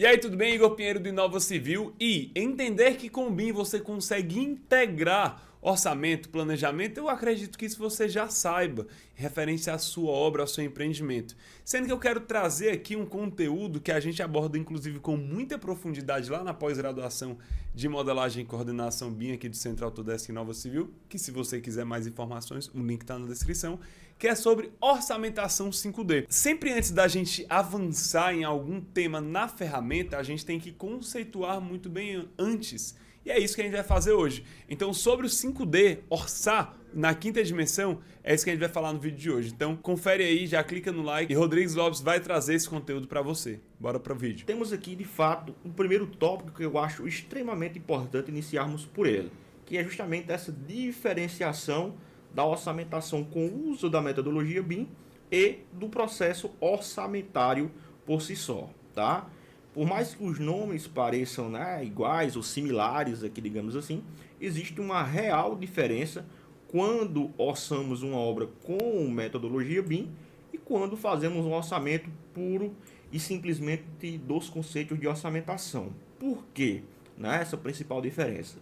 E aí, tudo bem? Igor Pinheiro do Inova Civil. E entender que com o BIM você consegue integrar orçamento, planejamento, eu acredito que isso você já saiba, em referência à sua obra, ao seu empreendimento. Sendo que eu quero trazer aqui um conteúdo que a gente aborda inclusive com muita profundidade lá na pós-graduação de modelagem e coordenação BIM aqui do Centro Autodesk Inova Civil, que se você quiser mais informações, o link está na descrição, que é sobre orçamentação 5D. Sempre antes da gente avançar em algum tema na ferramenta, a gente tem que conceituar muito bem antes. E é isso que a gente vai fazer hoje. Então, sobre o 5D, orçar na quinta dimensão, é isso que a gente vai falar no vídeo de hoje. Então, confere aí, já clica no like e Rodrigues Lopes vai trazer esse conteúdo para você. Bora para o vídeo. Temos aqui, de fato, um primeiro tópico que eu acho extremamente importante iniciarmos por ele, que é justamente essa diferenciação da orçamentação com o uso da metodologia BIM e do processo orçamentário por si só, tá? Por mais que os nomes pareçam, né, iguais ou similares aqui, digamos assim, existe uma real diferença quando orçamos uma obra com metodologia BIM e quando fazemos um orçamento puro e simplesmente dos conceitos de orçamentação. Por quê? Né, essa principal diferença?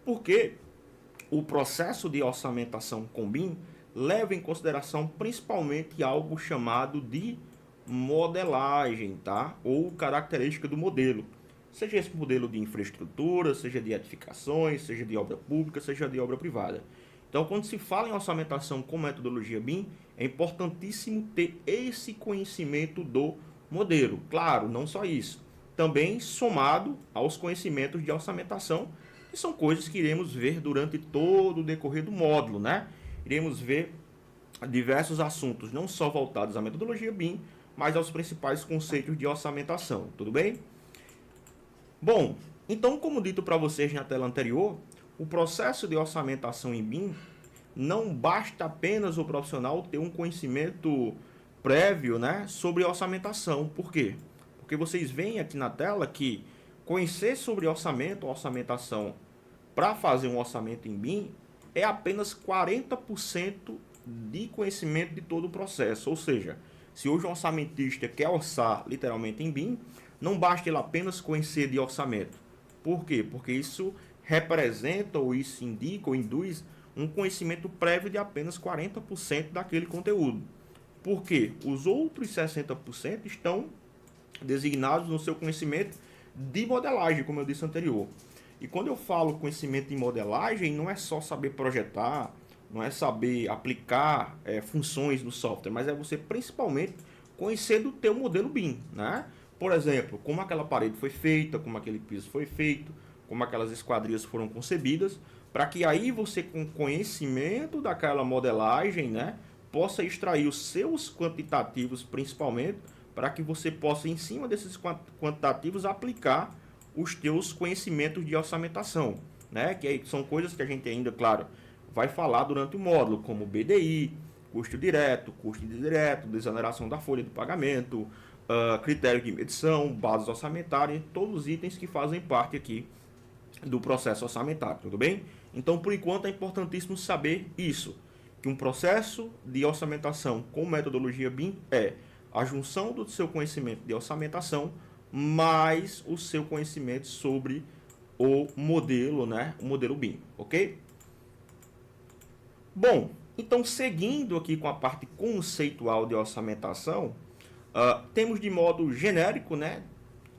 Porque o processo de orçamentação com BIM leva em consideração principalmente algo chamado de modelagem, tá? Ou característica do modelo. Seja esse modelo de infraestrutura, seja de edificações, seja de obra pública, seja de obra privada. Então, quando se fala em orçamentação com metodologia BIM, é importantíssimo ter esse conhecimento do modelo. Claro, não só isso. Também somado aos conhecimentos de orçamentação, que são coisas que iremos ver durante todo o decorrer do módulo, né? Iremos ver diversos assuntos, não só voltados à metodologia BIM, mas aos principais conceitos de orçamentação, tudo bem? Bom, então, como dito para vocês na tela anterior, o processo de orçamentação em BIM não basta apenas o profissional ter um conhecimento prévio, né, sobre orçamentação. Por quê? Porque vocês veem aqui na tela que conhecer sobre orçamento, orçamentação para fazer um orçamento em BIM é apenas 40% de conhecimento de todo o processo, ou seja, se hoje um orçamentista quer orçar literalmente em BIM, não basta ele apenas conhecer de orçamento. Por quê? Porque isso representa ou isso indica ou induz um conhecimento prévio de apenas 40% daquele conteúdo. Por quê? Os outros 60% estão designados no seu conhecimento de modelagem, como eu disse anterior. E quando eu falo conhecimento de modelagem, não é só saber projetar, não é saber aplicar funções no software, mas é você principalmente conhecer do teu modelo BIM, né? Por exemplo, como aquela parede foi feita, como aquele piso foi feito, como aquelas esquadrias foram concebidas, para que aí você, com conhecimento daquela modelagem, né, possa extrair os seus quantitativos principalmente, para que você possa, em cima desses quantitativos, aplicar os teus conhecimentos de orçamentação, né? Que são coisas que a gente ainda, claro, vai falar durante o módulo, como BDI, custo direto, custo indireto, desoneração da folha de pagamento, critério de medição, bases orçamentárias, todos os itens que fazem parte aqui do processo orçamentário, tudo bem? Então, por enquanto, é importantíssimo saber isso, que um processo de orçamentação com metodologia BIM é a junção do seu conhecimento de orçamentação mais o seu conhecimento sobre o modelo, né? O modelo BIM, ok? Bom, então seguindo aqui com a parte conceitual de orçamentação, temos de modo genérico, né,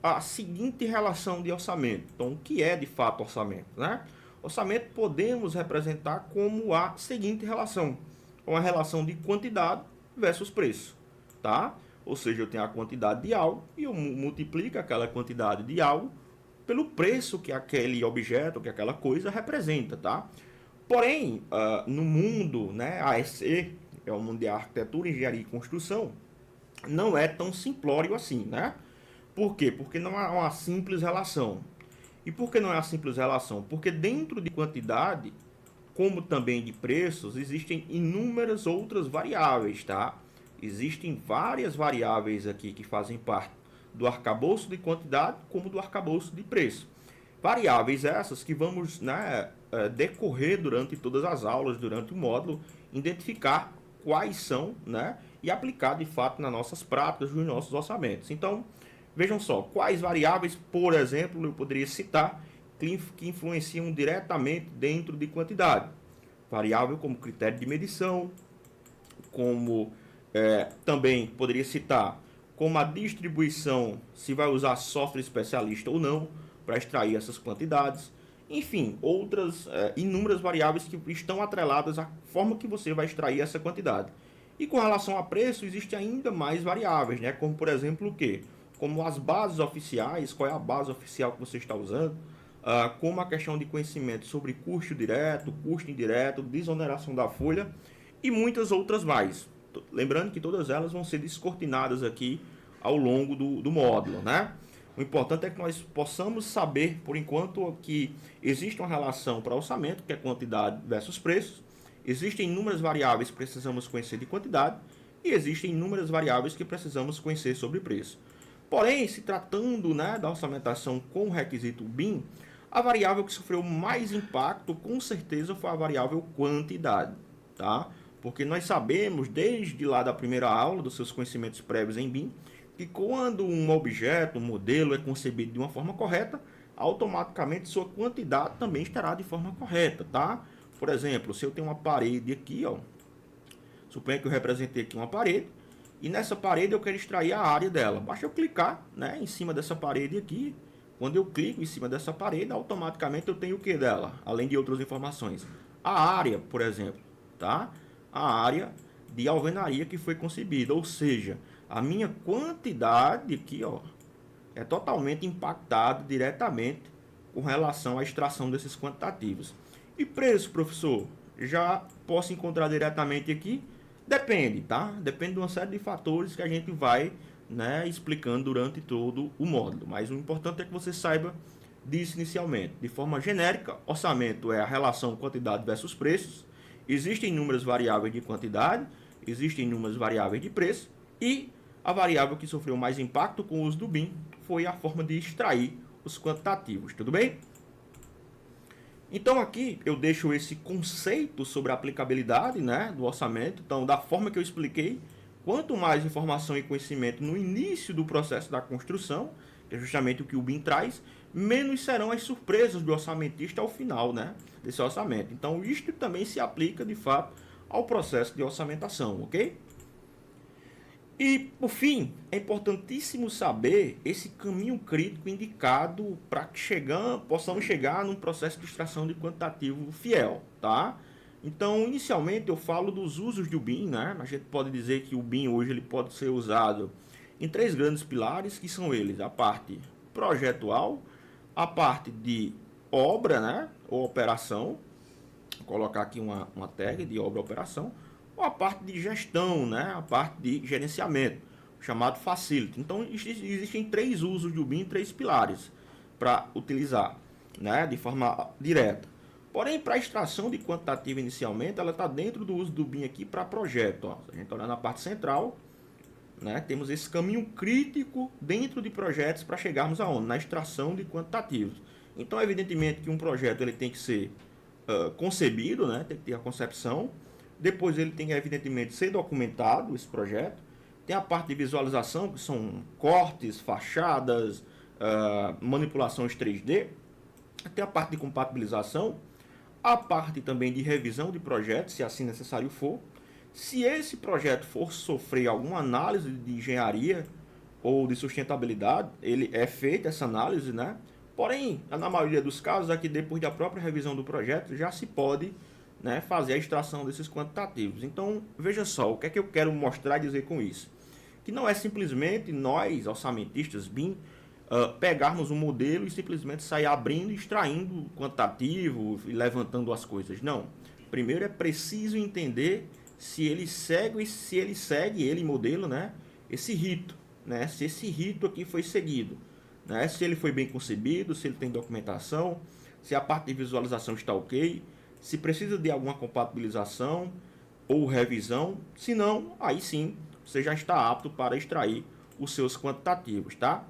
a seguinte relação de orçamento. Então, o que é de fato orçamento, né? Orçamento podemos representar como a seguinte relação, uma relação de quantidade versus preço, tá? Ou seja, eu tenho a quantidade de algo e eu multiplico aquela quantidade de algo pelo preço que aquele objeto, que aquela coisa representa, tá? Porém, no mundo, né, ASE, é o mundo de arquitetura, engenharia e construção, não é tão simplório assim, né? Por quê? Porque não é uma simples relação. E por que não é uma simples relação? Porque dentro de quantidade, como também de preços, existem inúmeras outras variáveis, tá? Existem várias variáveis aqui que fazem parte do arcabouço de quantidade como do arcabouço de preço. Variáveis essas que vamos, né, decorrer durante todas as aulas, durante o módulo, identificar quais são, né, e aplicar de fato nas nossas práticas, nos nossos orçamentos. Então, Vejam só, quais variáveis, por exemplo, eu poderia citar que influenciam diretamente dentro de quantidade. Variável como critério de medição, como também poderia citar como a distribuição, se vai usar software especialista ou não, para extrair essas quantidades. Enfim, outras inúmeras variáveis que estão atreladas à forma que você vai extrair essa quantidade. E com relação a preço, existe ainda mais variáveis, né? Como por exemplo o quê? Como as bases oficiais, qual é a base oficial que você está usando, como a questão de conhecimento sobre custo direto, custo indireto, desoneração da folha e muitas outras mais. Lembrando que todas elas vão ser descortinadas aqui ao longo do módulo, né? O importante é que nós possamos saber, por enquanto, que existe uma relação para orçamento, que é quantidade versus preços. Existem inúmeras variáveis que precisamos conhecer de quantidade e existem inúmeras variáveis que precisamos conhecer sobre preço. Porém, se tratando, né, da orçamentação com o requisito BIM, a variável que sofreu mais impacto, com certeza, foi a variável quantidade, tá? Porque nós sabemos, desde lá da primeira aula, dos seus conhecimentos prévios em BIM, que quando um objeto, um modelo é concebido de uma forma correta, automaticamente sua quantidade também estará de forma correta, tá? Por exemplo, se eu tenho uma parede aqui, ó, suponha que eu representei aqui uma parede, e nessa parede eu quero extrair a área dela. Basta eu clicar, né, em cima dessa parede aqui. Quando eu clico em cima dessa parede, automaticamente eu tenho o que dela? Além de outras informações. A área, por exemplo, tá? A área de alvenaria que foi concebida, ou seja, a minha quantidade aqui, ó, é totalmente impactada diretamente com relação à extração desses quantitativos. E preço, professor? Já posso encontrar diretamente aqui? Depende, tá? Depende de uma série de fatores que a gente vai, né, explicando durante todo o módulo. Mas o importante é que você saiba disso inicialmente. De forma genérica, orçamento é a relação quantidade versus preços. Existem inúmeras variáveis de quantidade, existem inúmeras variáveis de preço, e a variável que sofreu mais impacto com o uso do BIM foi a forma de extrair os quantitativos, tudo bem? Então aqui eu deixo esse conceito sobre a aplicabilidade, né, do orçamento. Então, da forma que eu expliquei, quanto mais informação e conhecimento no início do processo da construção, que é justamente o que o BIM traz, menos serão as surpresas do orçamentista ao final, né, desse orçamento. Então, isto também se aplica, de fato, ao processo de orçamentação, ok? E, por fim, é importantíssimo saber esse caminho crítico indicado para que possamos chegar num processo de extração de quantitativo fiel, tá? Então, inicialmente, eu falo dos usos do BIM, né? A gente pode dizer que o BIM hoje ele pode ser usado em 3 grandes pilares, que são eles: a parte projetual, a parte de obra, né, ou operação, vou colocar aqui uma tag de obra operação, ou a parte de gestão, né, a parte de gerenciamento, chamado facility. Então, existem 3 usos do BIM, 3 pilares para utilizar, né, de forma direta. Porém, para a extração de quantitativo inicialmente, ela está dentro do uso do BIM aqui para projeto. Ó. A gente olhar na parte central, né, temos esse caminho crítico dentro de projetos para chegarmos aonde? Na extração de quantitativos. Então, evidentemente que um projeto ele tem que ser concebido, né, tem que ter a concepção. Depois ele tem que, evidentemente, ser documentado, esse projeto. Tem a parte de visualização, que são cortes, fachadas, manipulações 3D. Tem a parte de compatibilização. A parte também de revisão de projetos, se assim necessário for. Se esse projeto for sofrer alguma análise de engenharia ou de sustentabilidade, ele é feita essa análise, né? Porém, na maioria dos casos, aqui depois da própria revisão do projeto, já se pode, né, fazer a extração desses quantitativos. Então, veja só, o que é que eu quero mostrar e dizer com isso? Que não é simplesmente nós, orçamentistas BIM, pegarmos um modelo e simplesmente sair abrindo e extraindo quantitativo e levantando as coisas. Não. Primeiro é preciso entender se ele segue, modelo, né, esse rito, né, se esse rito aqui foi seguido, né, se ele foi bem concebido, se ele tem documentação, se a parte de visualização está ok, se precisa de alguma compatibilização ou revisão. Se não, aí sim, você já está apto para extrair os seus quantitativos, tá?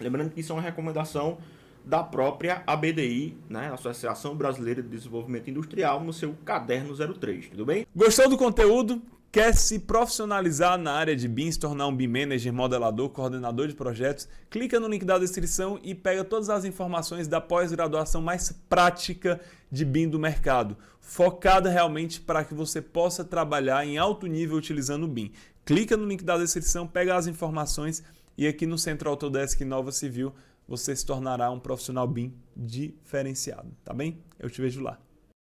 Lembrando que isso é uma recomendação da própria ABDI, né, Associação Brasileira de Desenvolvimento Industrial, no seu caderno 03, tudo bem? Gostou do conteúdo? Quer se profissionalizar na área de BIM, se tornar um BIM Manager, modelador, coordenador de projetos? Clica no link da descrição e pega todas as informações da pós-graduação mais prática de BIM do mercado, focada realmente para que você possa trabalhar em alto nível utilizando o BIM. Clica no link da descrição, pega as informações e aqui no Centro Autodesk Nova Civil você se tornará um profissional BIM diferenciado, tá bem? Eu te vejo lá.